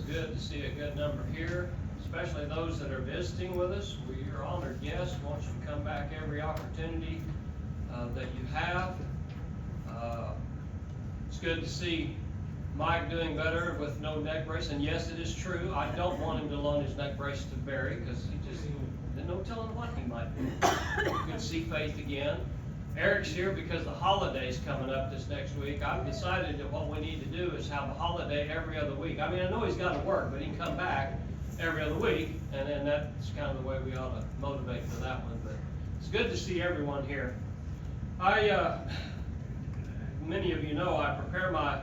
good to see a good number here, especially those that are visiting with us. We are honored guests. We want you to come back every opportunity that you have. It's good to see Mike doing better with no neck brace, and yes, it is true. I don't want him to loan his neck brace to Barry because there's no telling what he might do. Good to see Faith again. Eric's here because the holiday's coming up this next week. I've decided that what we need to do is have a holiday every other week. I mean, I know he's got to work, but he can come back every other week, and then that's kind of the way we ought to motivate for that one. But it's good to see everyone here. Many of you know I prepare my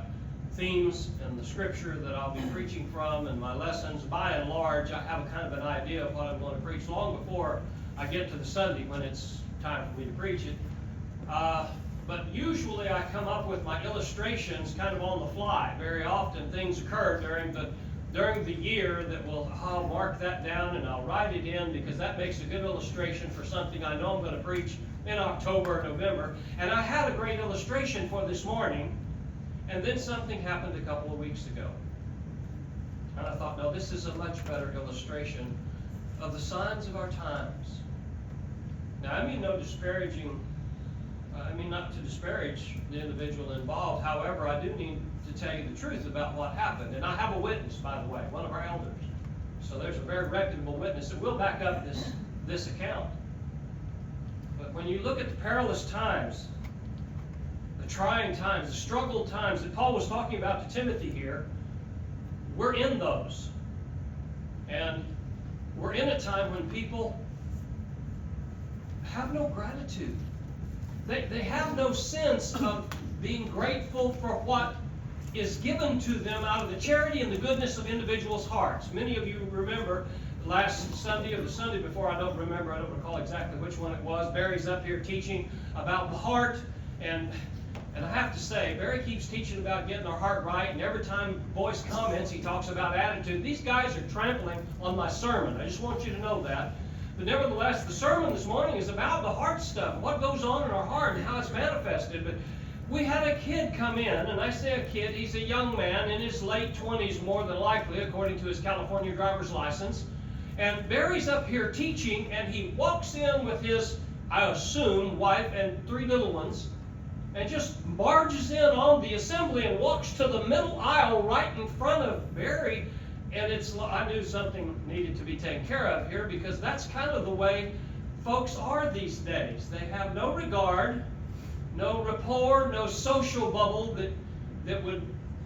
themes and the scripture that I'll be preaching from and my lessons. By and large, I have a kind of an idea of what I'm going to preach long before I get to the Sunday when it's time for me to preach it. But usually I come up with my illustrations kind of on the fly. Very often things occur during the year that I'll mark that down and I'll write it in because that makes a good illustration for something I know I'm going to preach in October or November. And I had a great illustration for this morning, and then something happened a couple of weeks ago. And I thought, no, this is a much better illustration of the signs of our times. Now, I mean not to disparage the individual involved. However, I do need to tell you the truth about what happened. And I have a witness, by the way, one of our elders. So there's a very reputable witness that will back up this account. But when you look at the perilous times, the trying times, the struggled times that Paul was talking about to Timothy here, we're in those. And we're in a time when people have no gratitude. They have no sense of being grateful for what is given to them out of the charity and the goodness of individuals' hearts. Many of you remember last Sunday or the Sunday before, I don't recall exactly which one it was. Barry's up here teaching about the heart, and I have to say, Barry keeps teaching about getting our heart right, and every time Boyce comments, he talks about attitude. These guys are trampling on my sermon. I just want you to know that. But nevertheless, the sermon this morning is about the heart stuff, what goes on in our heart and how it's manifested. But we had a kid come in, and I say a kid, he's a young man in his late 20s more than likely, according to his California driver's license. And Barry's up here teaching, and he walks in with his, I assume, wife and 3 little ones, and just barges in on the assembly and walks to the middle aisle right in front of Barry. And I knew something needed to be taken care of here because that's kind of the way folks are these days. They have no regard, no rapport, no social bubble that would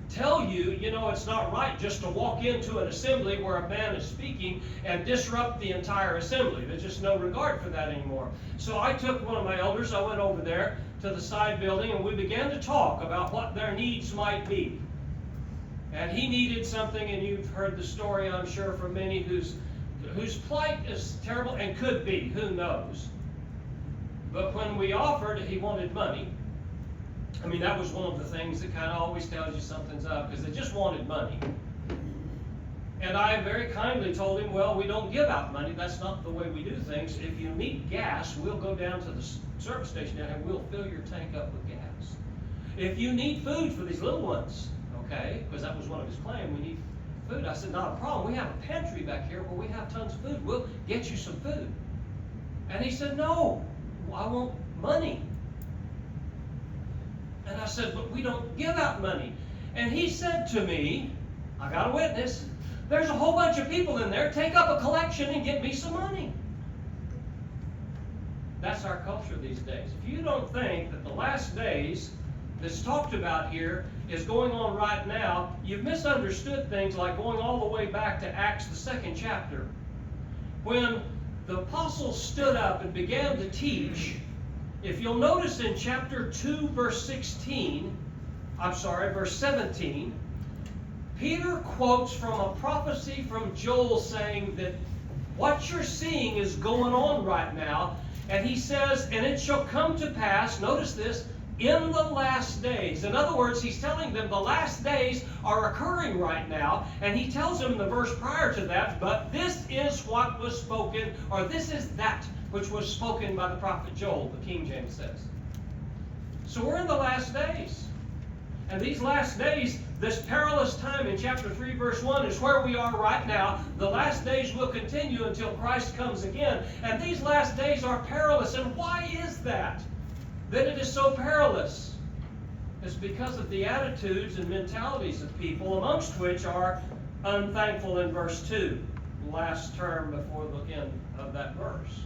tell you, it's not right just to walk into an assembly where a man is speaking and disrupt the entire assembly. There's just no regard for that anymore. So I took one of my elders, I went over there to the side building, and we began to talk about what their needs might be. And he needed something, and you've heard the story, I'm sure, from many whose plight is terrible and could be, who knows. But when we offered, he wanted money. I mean, that was one of the things that kind of always tells you something's up, because they just wanted money. And I very kindly told him, well, we don't give out money. That's not the way we do things. If you need gas, we'll go down to the service station down here, and we'll fill your tank up with gas. If you need food for these little ones, okay, because that was one of his claims, we need food. I said, not a problem. We have a pantry back here where we have tons of food. We'll get you some food. And he said, no, I want money. And I said, but we don't give out money. And he said to me, I got a witness, there's a whole bunch of people in there, take up a collection and get me some money. That's our culture these days. If you don't think that the last days that's talked about here is going on right now, you've misunderstood things like going all the way back to Acts, the 2nd chapter. When the apostles stood up and began to teach, if you'll notice in chapter 2, verse 17, Peter quotes from a prophecy from Joel saying that what you're seeing is going on right now. And he says, and it shall come to pass, notice this, in the last days. In other words, he's telling them the last days are occurring right now, and he tells them in the verse prior to that, but this is what was spoken, or this is that which was spoken by the prophet Joel, the King James says. So we're in the last days. And these last days, This perilous time in chapter 3, verse 1 is where we are right now. The last days will continue until Christ comes again. And these last days are perilous. And why is that? That it is so perilous? It's because of the attitudes and mentalities of people, amongst which are unthankful in verse 2, last term before the end of that verse.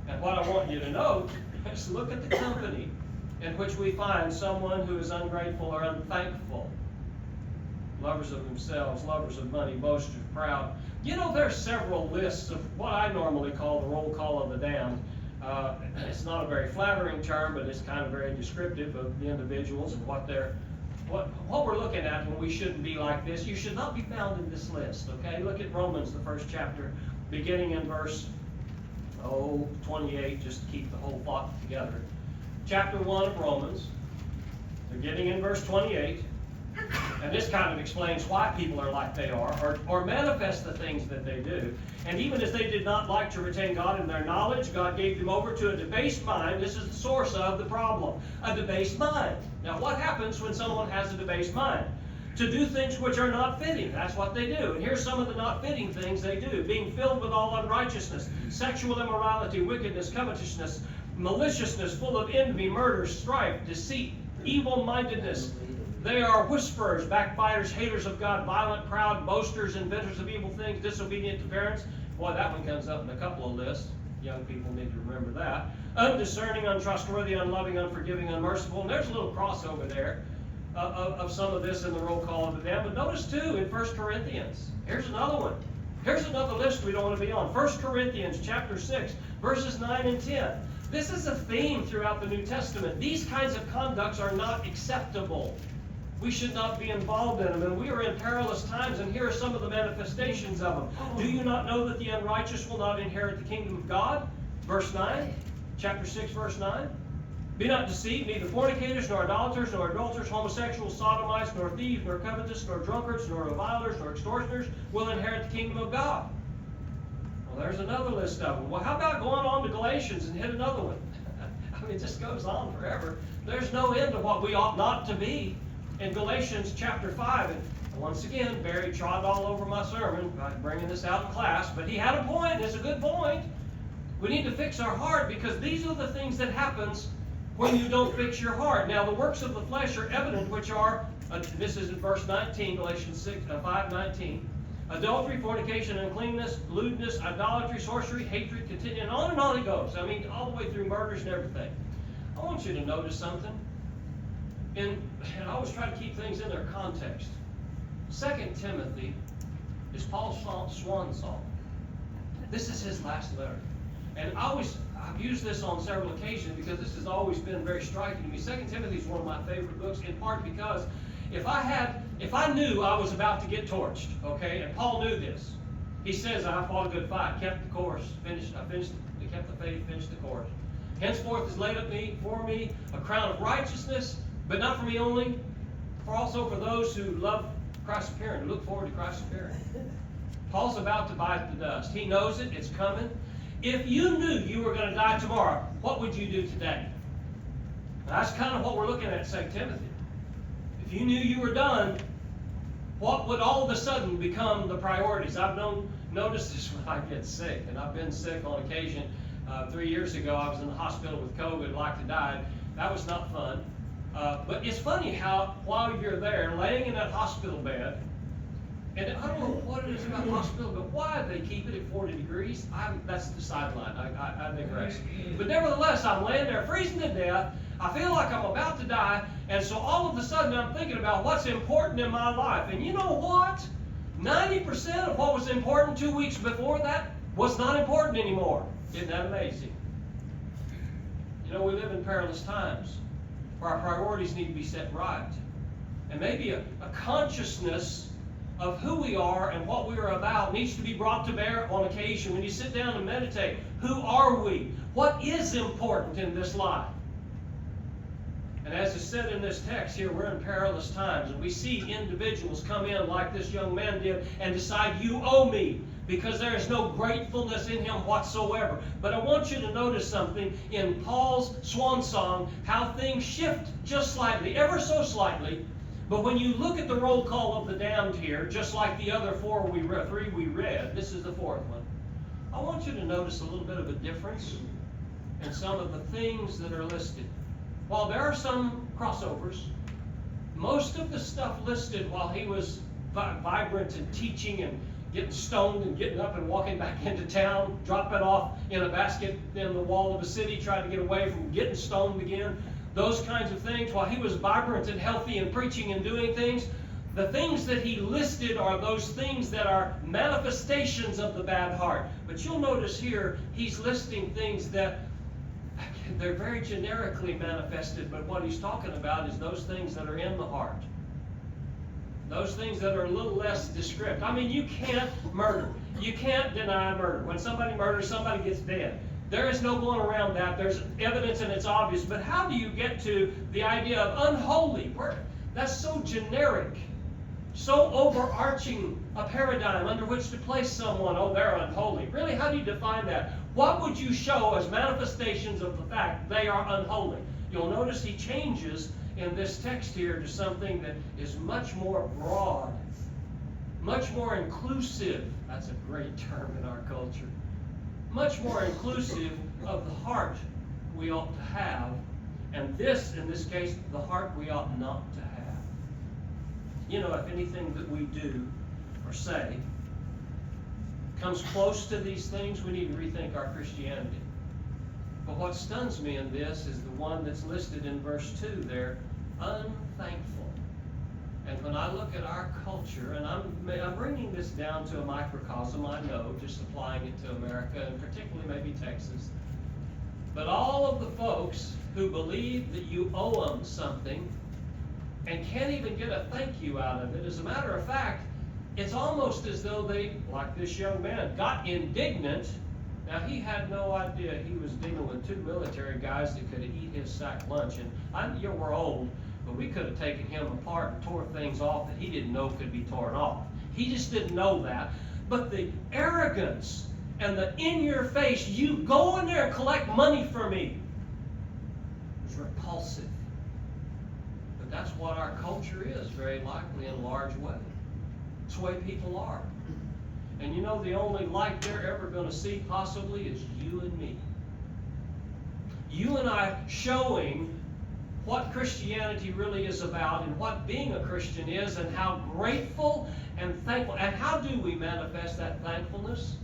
And what I want you to note is look at the company in which we find someone who is ungrateful or unthankful. Lovers of themselves, lovers of money, boasters, proud. You know, there's several lists of what I normally call the roll call of the damned. It's not a very flattering term, but it's kind of very descriptive of the individuals and what we're looking at when we shouldn't be like this. You should not be found in this list, okay? Look at Romans, the first chapter, beginning in verse 28, just to keep the whole thought together. Chapter 1 of Romans, beginning in verse 28, and this kind of explains why people are like they are, or manifest the things that they do. And even as they did not like to retain God in their knowledge, God gave them over to a debased mind. This is the source of the problem, a debased mind. Now, what happens when someone has a debased mind? To do things which are not fitting. That's what they do. And here's some of the not fitting things they do. Being filled with all unrighteousness, sexual immorality, wickedness, covetousness, maliciousness, full of envy, murder, strife, deceit, evil-mindedness. They are whisperers, backbiters, haters of God, violent, proud, boasters, inventors of evil things, disobedient to parents. Boy, that one comes up in a couple of lists. Young people need to remember that. Undiscerning, untrustworthy, unloving, unforgiving, unmerciful. And there's a little crossover there of some of this in the roll call of the damned. But notice too in 1 Corinthians. Here's another one. Here's another list we don't want to be on. 1 Corinthians chapter 6, verses 9 and 10. This is a theme throughout the New Testament. These kinds of conducts are not acceptable. We should not be involved in them. And we are in perilous times, and here are some of the manifestations of them. Do you not know that the unrighteous will not inherit the kingdom of God? Verse 9, chapter 6, verse 9. Be not deceived, neither fornicators, nor idolaters, nor adulterers, homosexuals, sodomites, nor thieves, nor covetous, nor drunkards, nor revilers, nor extortioners will inherit the kingdom of God. Well, there's another list of them. Well, how about going on to Galatians and hit another one? I mean, it just goes on forever. There's no end to what we ought not to be. In Galatians chapter 5, and once again, Barry trod all over my sermon by bringing this out in class, but he had a point, and it's a good point. We need to fix our heart, because these are the things that happens when you don't fix your heart. Now, the works of the flesh are evident, which are, this is in verse 19, Galatians 5:19. Adultery, fornication, uncleanness, lewdness, idolatry, sorcery, hatred, contention, and on it goes. I mean, all the way through murders and everything. I want you to notice something. And I always try to keep things in their context. 2 Timothy is Paul's swan song. This is his last letter. And I've used this on several occasions because this has always been very striking to me. 2 Timothy is one of my favorite books, in part because if I knew I was about to get torched, okay, and Paul knew this, he says, I fought a good fight, kept the course, kept the faith, finished the course. Henceforth is laid up for me a crown of righteousness, but not for me only, also for those who love Christ's appearing, who look forward to Christ's appearing. Paul's about to bite the dust. He knows it. It's coming. If you knew you were going to die tomorrow, what would you do today? Now, that's kind of what we're looking at 2 Timothy. If you knew you were done, what would all of a sudden become the priorities? I've noticed this when I get sick, and I've been sick on occasion. 3 years ago, I was in the hospital with COVID, like to die. That was not fun. But it's funny how, while you're there, laying in that hospital bed, and I don't know what it is about the hospital, but why they keep it at 40 degrees, that's the sideline. I digress. But nevertheless, I'm laying there freezing to death. I feel like I'm about to die, and so all of a sudden I'm thinking about what's important in my life. And you know what? 90% of what was important 2 weeks before that was not important anymore. Isn't that amazing? You know, we live in perilous times where our priorities need to be set right. And maybe a consciousness of who we are and what we are about needs to be brought to bear on occasion. When you sit down and meditate, who are we? What is important in this life? And as is said in this text here, we're in perilous times. And we see individuals come in like this young man did and decide, you owe me, because there is no gratefulness in him whatsoever. But I want you to notice something in Paul's swan song, how things shift just slightly, ever so slightly, But when you look at the roll call of the damned here, just like the other three we read, this is the fourth one. I want you to notice a little bit of a difference in some of the things that are listed. While there are some crossovers, most of the stuff listed while he was vibrant and teaching and getting stoned and getting up and walking back into town, dropping off in a basket in the wall of a city, trying to get away from getting stoned again, those kinds of things, while he was vibrant and healthy and preaching and doing things, the things that he listed are those things that are manifestations of the bad heart. But you'll notice here, he's listing things that they're very generically manifested, but what he's talking about is those things that are in the heart. Those things that are a little less descriptive. I mean, you can't murder. You can't deny murder. When somebody murders, somebody gets dead. There is no going around that. There's evidence and it's obvious. But how do you get to the idea of unholy? That's so generic, so overarching a paradigm under which to place someone. Oh, they're unholy. Really, how do you define that? What would you show as manifestations of the fact they are unholy? You'll notice he changes in this text here to something that is much more broad, much more inclusive. That's a great term in our culture. Much more inclusive of the heart we ought to have, and this, in this case, the heart we ought not to have. You know, if anything that we do or say comes close to these things, we need to rethink our Christianity. But what stuns me in this is the one that's listed in verse 2 there, unthankful. And when I look at our culture, and I'm bringing this down to a microcosm, I know, just applying it to America, and particularly maybe Texas. But all of the folks who believe that you owe them something and can't even get a thank you out of it, as a matter of fact, it's almost as though they, like this young man, got indignant. Now, he had no idea he was dealing with two military guys that could eat his sack lunch. And we're old, but we could have taken him apart and tore things off that he didn't know could be torn off. He just didn't know that. But the arrogance and the in-your-face, you go in there and collect money for me, was repulsive. But that's what our culture is, very likely, in a large way. It's the way people are. And you know, the only light they're ever going to see possibly is you and me. You and I showing what Christianity really is about and what being a Christian is and how grateful and thankful. And how do we manifest that thankfulness?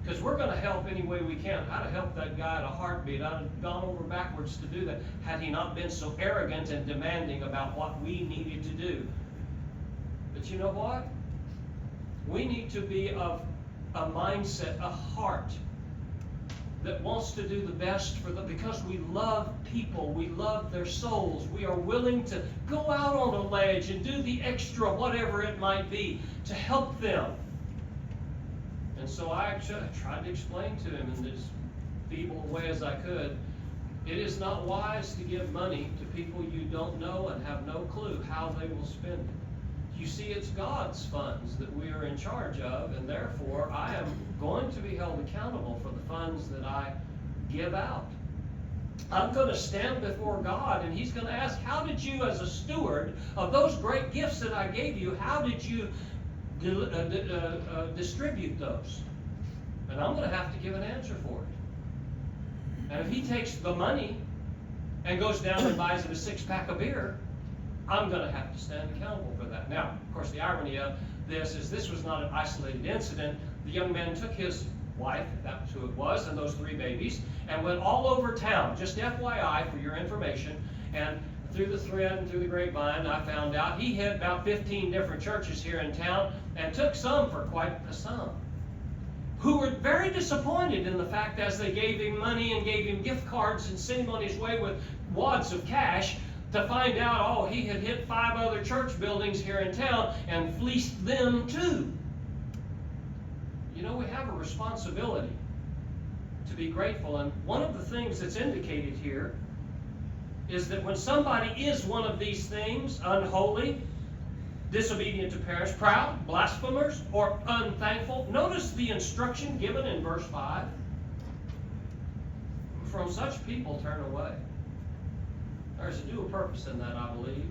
Because we're going to help any way we can. I'd have helped that guy at a heartbeat. I'd have gone over backwards to do that had he not been so arrogant and demanding about what we needed to do. But you know what? We need to be of a mindset, a heart that wants to do the best for them because we love people, we love their souls. We are willing to go out on a ledge and do the extra, whatever it might be, to help them. And so I tried to explain to him in as feeble a way as I could, it is not wise to give money to people you don't know and have no clue how they will spend it. You see, it's God's funds that we are in charge of, and therefore I am going to be held accountable for the funds that I give out. I'm going to stand before God, and He's going to ask, how did you, as a steward of those great gifts that I gave you, how did you distribute those? And I'm going to have to give an answer for it. And if He takes the money and goes down and buys it a six-pack of beer, I'm going to have to stand accountable for that. Now, of course, the irony of this is this was not an isolated incident. The young man took his wife, that's who it was, and those 3 babies, and went all over town. Just FYI, for your information, and through the thread and through the grapevine, I found out he hit about 15 different churches here in town and took some for quite a sum, who were very disappointed in the fact as they gave him money and gave him gift cards and sent him on his way with wads of cash, to find out, oh, he had hit 5 other church buildings here in town and fleeced them too. You know, we have a responsibility to be grateful. And one of the things that's indicated here is that when somebody is one of these things, unholy, disobedient to parents, proud, blasphemers, or unthankful, notice the instruction given in verse 5. From such people turn away. There's a dual purpose in that, I believe.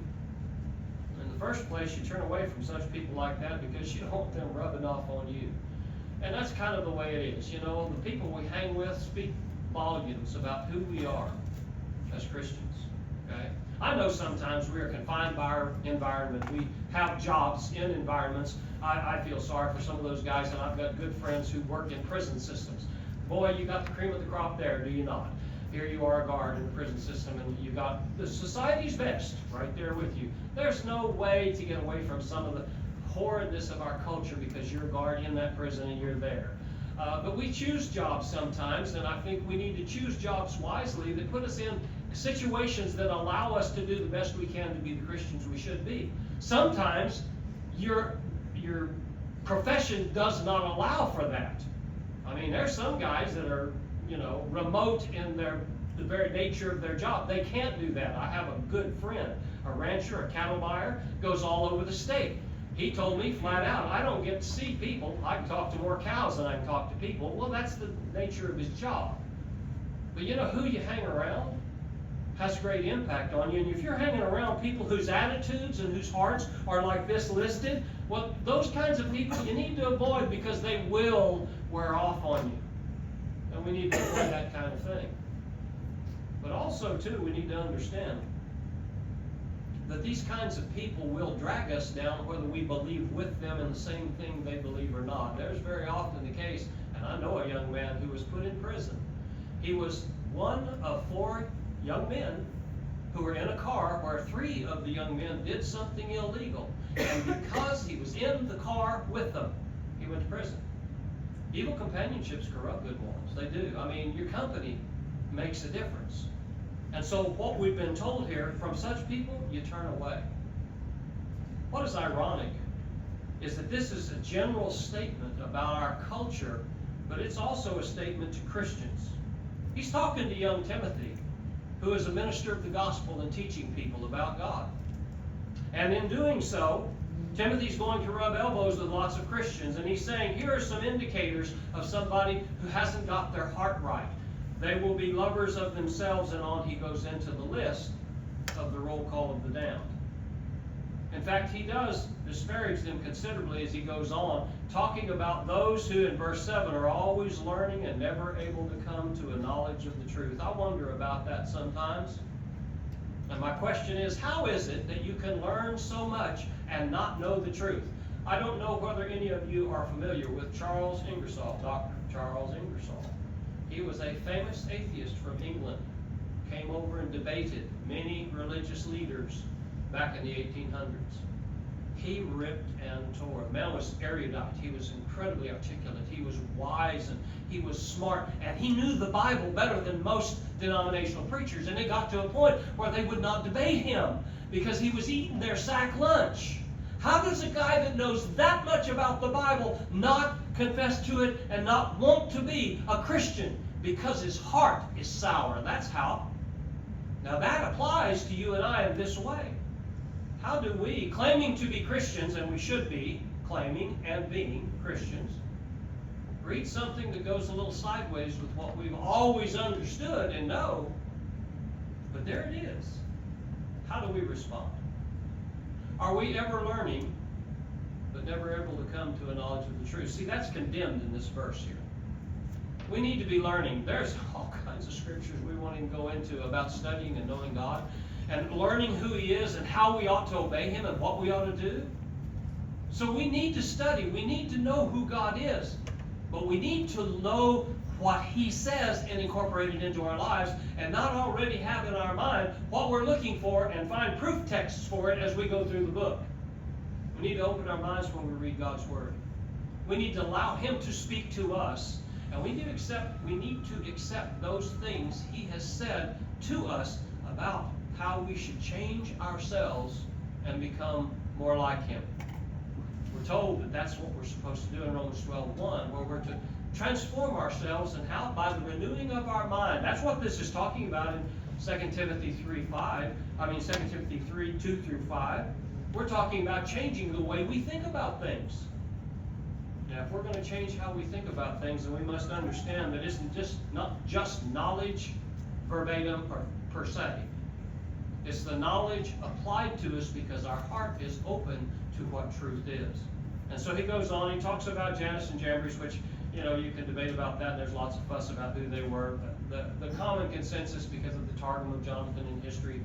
In the first place, you turn away from such people like that because you don't want them rubbing off on you. And that's kind of the way it is. You know, the people we hang with speak volumes about who we are as Christians. Okay? I know sometimes we are confined by our environment. We have jobs in environments. I feel sorry for some of those guys, and I've got good friends who work in prison systems. Boy, you got the cream of the crop there, do you not? Here you are, a guard in the prison system, and you got the society's best right there with you. There's no way to get away from some of the horridness of our culture because you're a guard in that prison and you're there. But we choose jobs sometimes, and I think we need to choose jobs wisely that put us in situations that allow us to do the best we can to be the Christians we should be. Sometimes your profession does not allow for that. I mean, there's some guys that are, you know, remote in the very nature of their job. They can't do that. I have a good friend, a rancher, a cattle buyer, goes all over the state. He told me flat out, I don't get to see people. I can talk to more cows than I can talk to people. Well, that's the nature of his job. But you know who you hang around has great impact on you. And if you're hanging around people whose attitudes and whose hearts are like this listed, well, those kinds of people you need to avoid because they will wear off on you. And we need to avoid that kind of thing. But also, too, we need to understand that these kinds of people will drag us down whether we believe with them in the same thing they believe or not. There's very often the case, and I know a young man who was put in prison. He was one of 4 young men who were in a car where 3 of the young men did something illegal. And because he was in the car with them, he went to prison. Evil companionships corrupt good ones. They do. I mean, your company makes a difference. And so what we've been told here, from such people, you turn away. What is ironic is that this is a general statement about our culture, but it's also a statement to Christians. He's talking to young Timothy, who is a minister of the gospel and teaching people about God. And in doing so, Timothy's going to rub elbows with lots of Christians, and he's saying, here are some indicators of somebody who hasn't got their heart right. They will be lovers of themselves, and on he goes into the list of the roll call of the damned. In fact, he does disparage them considerably as he goes on, talking about those who, in verse 7, are always learning and never able to come to a knowledge of the truth. I wonder about that sometimes. And my question is, how is it that you can learn so much and not know the truth? I don't know whether any of you are familiar with Charles Ingersoll, Dr. Charles Ingersoll. He was a famous atheist from England, came over and debated many religious leaders back in the 1800s. He ripped and tore. The man was erudite. He was incredibly articulate. He was wise and he was smart. And he knew the Bible better than most denominational preachers. And it got to a point where they would not debate him because he was eating their sack lunch. How does a guy that knows that much about the Bible not confess to it and not want to be a Christian? Because his heart is sour. That's how. Now that applies to you and I in this way. How do we, claiming to be Christians, and we should be claiming and being Christians, read something that goes a little sideways with what we've always understood and know, but there it is. How do we respond? Are we ever learning, but never able to come to a knowledge of the truth? See, that's condemned in this verse here. We need to be learning. There's all kinds of scriptures we won't even go into about studying and knowing God and learning who He is and how we ought to obey Him and what we ought to do. So we need to study. We need to know who God is. But we need to know what He says and incorporate it into our lives and not already have in our mind what we're looking for and find proof texts for it as we go through the book. We need to open our minds when we read God's Word. We need to allow Him to speak to us. And we need to accept those things He has said to us about how we should change ourselves and become more like Him. We're told that that's what we're supposed to do in Romans 12:1, where we're to transform ourselves and how? By the renewing of our mind. That's what this is talking about in 2 Timothy 3:2-5. We're talking about changing the way we think about things. Now, if we're going to change how we think about things, then we must understand that it's not just knowledge verbatim or per se. It's the knowledge applied to us because our heart is open to what truth is. And so he goes on, he talks about Jannes and Jambres, which, you can debate about that, and there's lots of fuss about who they were. But the common consensus, because of the Targum of Jonathan in history,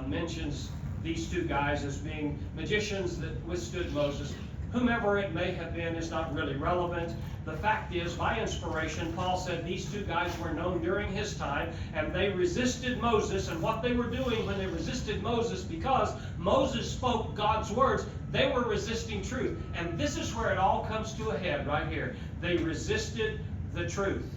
mentions these two guys as being magicians that withstood Moses. Whomever it may have been is not really relevant. The fact is, by inspiration, Paul said these two guys were known during his time, and they resisted Moses. And what they were doing when they resisted Moses, because Moses spoke God's words, they were resisting truth. And this is where it all comes to a head right here. They resisted the truth.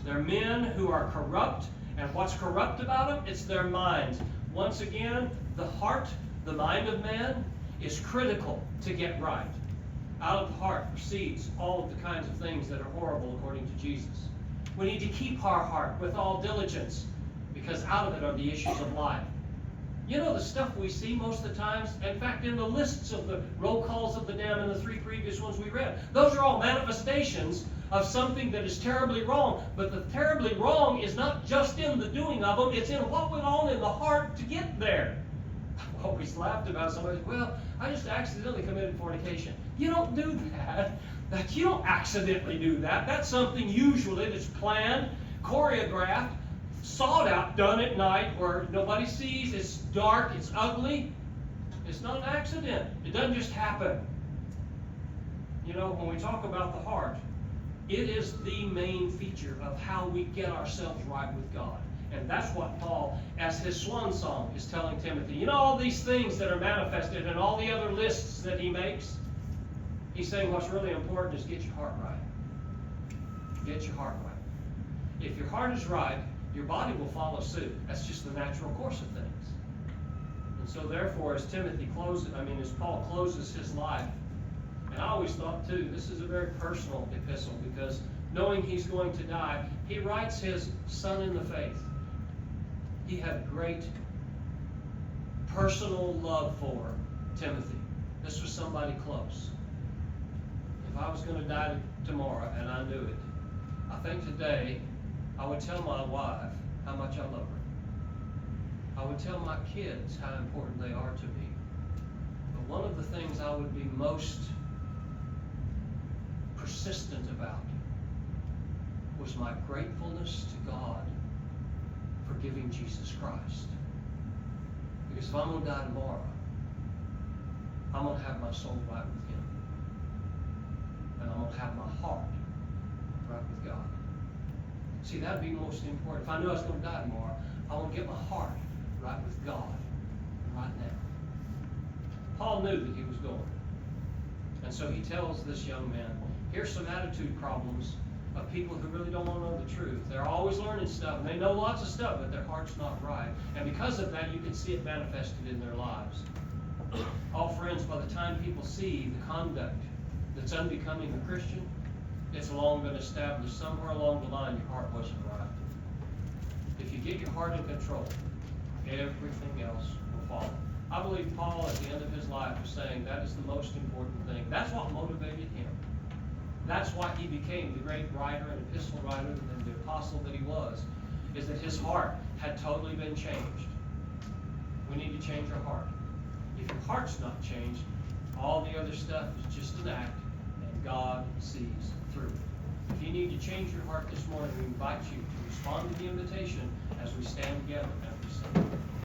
They're men who are corrupt, and what's corrupt about them? It's their minds. Once again, the heart, the mind of man, is critical to get right. Out of the heart proceeds all of the kinds of things that are horrible according to Jesus. We need to keep our heart with all diligence, because out of it are the issues of life. The stuff we see most of the times, in fact, in the lists of the roll calls of the damned and the 3 previous ones we read, those are all manifestations of something that is terribly wrong. But the terribly wrong is not just in the doing of them, it's in what went on in the heart to get there. I've always laughed about somebody, well, I just accidentally committed fornication. You don't do that. You don't accidentally do that. That's something usually that's planned, choreographed, sought out, done at night where nobody sees, it's dark, it's ugly. It's not an accident. It doesn't just happen. When we talk about the heart, it is the main feature of how we get ourselves right with God. And that's what Paul, as his swan song, is telling Timothy. All these things that are manifested and all the other lists that he makes, he's saying what's really important is get your heart right. Get your heart right. If your heart is right, your body will follow suit. That's just the natural course of things. And so therefore, as Paul closes his life, and I always thought too, this is a very personal epistle, because knowing he's going to die, he writes his son in the faith. He had great personal love for Timothy. This was somebody close. If I was going to die tomorrow, and I knew it, I think today I would tell my wife how much I love her. I would tell my kids how important they are to me. But one of the things I would be most persistent about was my gratefulness to God for giving Jesus Christ. Because if I'm going to die tomorrow, I'm going to have my soul right with Him. And I'm going to have my heart right with God. See, that would be most important. If I knew I was going to die tomorrow, I want to get my heart right with God right now. Paul knew that he was going. And so he tells this young man, here's some attitude problems of people who really don't want to know the truth. They're always learning stuff, and they know lots of stuff, but their heart's not right. And because of that, you can see it manifested in their lives. Oh, friends, by the time people see the conduct that's unbecoming a Christian, it's long been established somewhere along the line your heart wasn't right. If you get your heart in control, everything else will follow. I believe Paul, at the end of his life, was saying that is the most important thing. That's what motivated him. That's why he became the great writer and epistle writer and the apostle that he was, is that his heart had totally been changed. We need to change our heart. If your heart's not changed, all the other stuff is just an act, and God sees through it. If you need to change your heart this morning, we invite you to respond to the invitation as we stand together and we sing.